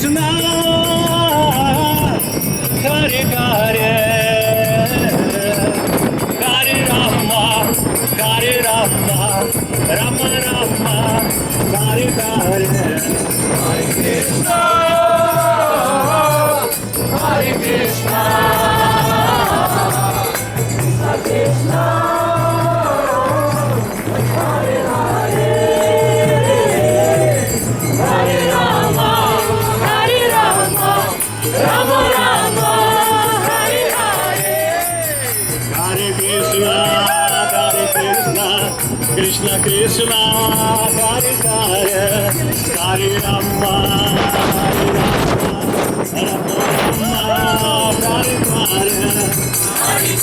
Krishna, Hare Hare, Hare Rama, Hare Rama, Rama Rama, Hare Hare, Hare Krishna, Hare Krishna, Krishna Krishna, Hare Hare, Hare Rama, Hare Rama, Rama Rama, Hare Hare, Hare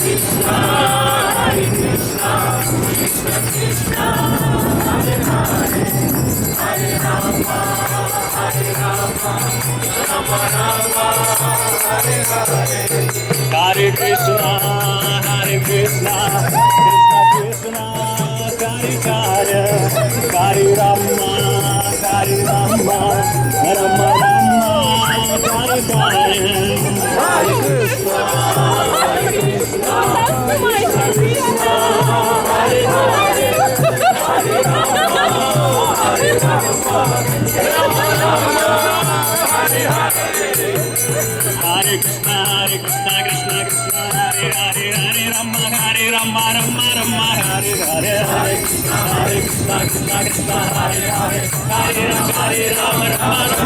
Krishna, Hare Krishna, Krishna Krishna, Hare Hare, Hare Rama, Hare Rama, Rama Rama, Hare Hare, Hare Krishna, Hare Krishna, Krishna Krishna, Hare Hare, Hare Rama, Hare Rama, Rama Rama, Hare Hare, Hare Krishna, Hare Krishna, Krishna Krishna, Hare Hare, Hare Rama, Hare Rama, Rama Rama, Hare Hare, Hare Krishna, Hare Krishna, Krishna Krishna, Hare Hare, Hare Rama, Hare Rama, Rama Rama, Hare Hare, Hare Krishna, Krishna Krishna, Hare Hare, Hare Rama, Hare Rama, Rama Rama, Hare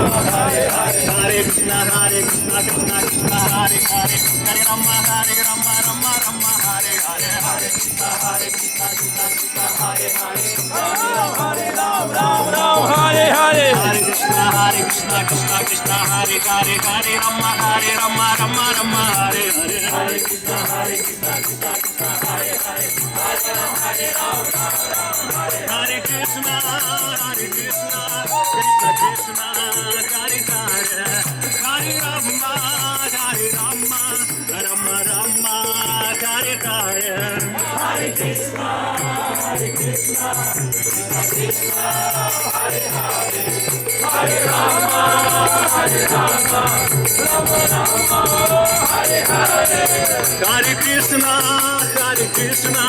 Hare, Hare Krishna, Krishna Krishna, Hare Hare, Hare Rama, Hare Rama, Rama Rama, Hare Hare, Hare Krishna, Krishna Krishna, Hare Hare, Hare Rama, Hare Rama, Rama Rama, Hare Hare, Hare Krishna, Krishna Krishna, Hare Hare, Hare Rama, Hare Rama, Rama Rama, Hare Hare, Hare Krishna, Krishna Krishna, Hare Hare, Hare Rama, Hare Rama, Rama Rama, Hare Hare, Hare Krishna, Krishna Krishna, Hare Hare, Hare Rama, Hare Rama, Rama Rama, Hare Hare, Krishna, Krishna Krishna, Hare Hare, Hare Rama, Hare Rama, Rama Rama, Hare Hare, Hare Krishna, Krishna Krishna, Hare Hare, Hare Rama, Hare Rama, Rama Rama, Hare Hare, Hare Krishna,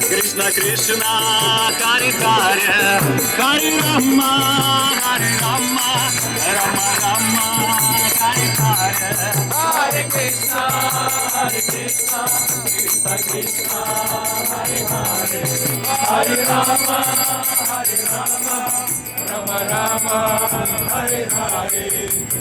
Krishna Krishna, Hare Hare, Hare Rama, Hare Rama, Rama Rama, Hare Hare, Hare Krishna, Krishna Krishna, Hare Hare, Hare Rama, Hare Rama, Rama Rama, Hare Hare,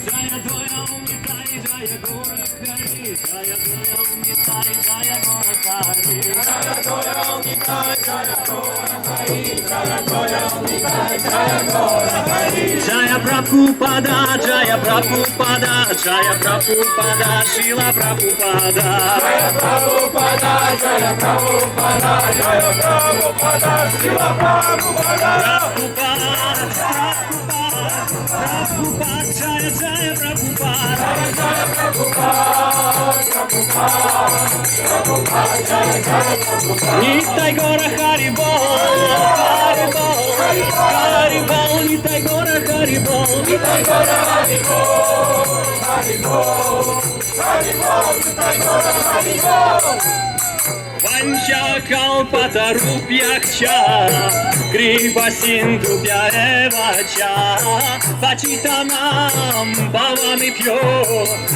Jaya Dvaya Nitai, Jaya Gaura Hari, Jaya Dvaya Nitai, Jaya Gaura Hari, Jaya Dvaya Nitai, Jaya Gaura Hari, Jaya Dvaya Nitai, Jaya Gaura Hari, Jaya Prabhupada, Jaya Prabhupada, Jaya Prabhupada, Srila Prabhupada, Jaya Prabhupada, Jaya Prabhupada, Jaya Prabhupada, Srila Prabhupada, Prabhupada, Prabhupada, Jaya Jaya Prabhupada, Jaya Prabhupada, Prabhupada, Jaya Jaya Prabhupada, Nitai Gaura Haribol, Haribol, Haribol, Nitai Gaura Haribol, Nitai Gaura Haribol, Haribol, Haribol, Nitai Gaura Haribol. Vancha kalpatarupyaksha, kripa sindhubhya eva cha, pachitanam bhavamibhyo,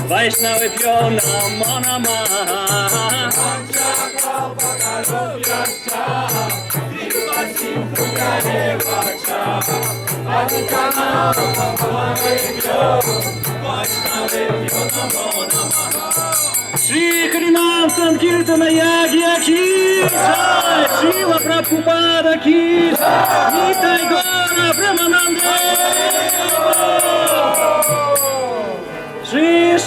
vaishnavibhyo namo namah. Vancha kalpatarupyaksha, kripa sindhubhya eva cha, pachitanam bhavamibhyo, vaishnavibhyo namo namah. Shri Harinam Sankirtana Yagya Ki Jai, Srila Prabhupada Ki Jai, Nitai Gaura Brahmananda, Shri